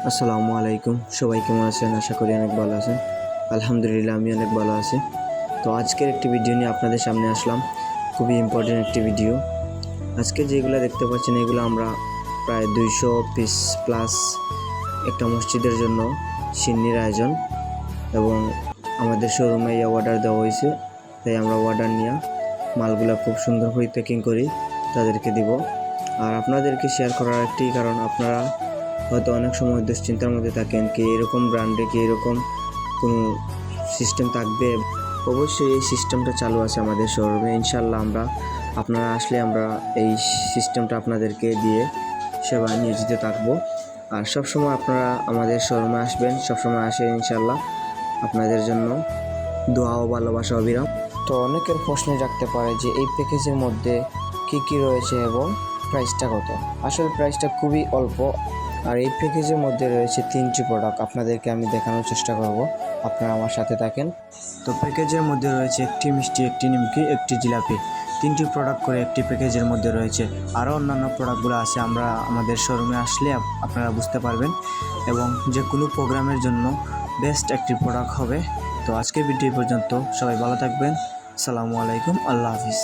আসসালামু আলাইকুম। সবাই কেমন আছেন? আশা করি অনেক ভালো আছেন। আলহামদুলিল্লাহ আমি অনেক ভালো আছি। তো আজকের একটি ভিডিও নিয়ে আপনাদের সামনে আসলাম। খুবই ইম্পর্টেন্ট একটি ভিডিও। আজকে যেগুলো দেখতে পাচ্ছেন এগুলো আমরা প্রায় 200 পিস প্লাস একটা মসজিদের জন্য সিন্নির আয়োজন, এবং আমাদের শোরুমে এই অর্ডার দেওয়া হয়েছে। তাই আমরা অর্ডার নিয়ে মালগুলো খুব সুন্দর করে প্যাকিং করি, তাদেরকে দিব। আর আপনাদেরকে শেয়ার করার একটি কারণ, আপনারা হয়তো অনেক সময় দুশ্চিন্তার মধ্যে থাকেন কি এরকম ব্র্যান্ডে কি এরকম কোনো সিস্টেম থাকবে। অবশ্যই এই সিস্টেমটা চালু আছে আমাদের শোরুমে। ইনশাল্লাহ আপনারা আসলে আমরা এই সিস্টেমটা আপনাদেরকে দিয়ে সেবা নিয়োজিত থাকবো। আর সবসময় আপনারা আমাদের শোরুমে আসবেন, সবসময় আসেন ইনশাল্লাহ। আপনাদের জন্য দোয়া ও ভালোবাসা অবিরাম। তো অনেকের প্রশ্ন রাখতে পারে যে এই প্যাকেজের মধ্যে কি রয়েছে এবং প্রাইসটা কত। আসলে প্রাইসটা খুবই অল্প। আর এই প্যাকেজের মধ্যে রয়েছে 3টি প্রোডাক্ট, আপনাদেরকে আমি দেখানোর চেষ্টা করব, আপনারা আমার সাথে থাকেন। তো প্যাকেজের মধ্যে রয়েছে একটি মিষ্টি, একটি নিমকি, একটি জিলাপি। 3টি প্রোডাক্ট করে একটি প্যাকেজের মধ্যে রয়েছে। আরও অন্যান্য প্রোডাক্টগুলো আছে, আমাদের শোরুমে আসলে আপনারা বুঝতে পারবেন, এবং যে কোনো প্রোগ্রামের জন্য বেস্ট একটি প্রোডাক্ট হবে। তো আজকের ভিডিও পর্যন্ত, সবাই ভালো থাকবেন। আসসালামু আলাইকুম, আল্লাহ হাফিজ।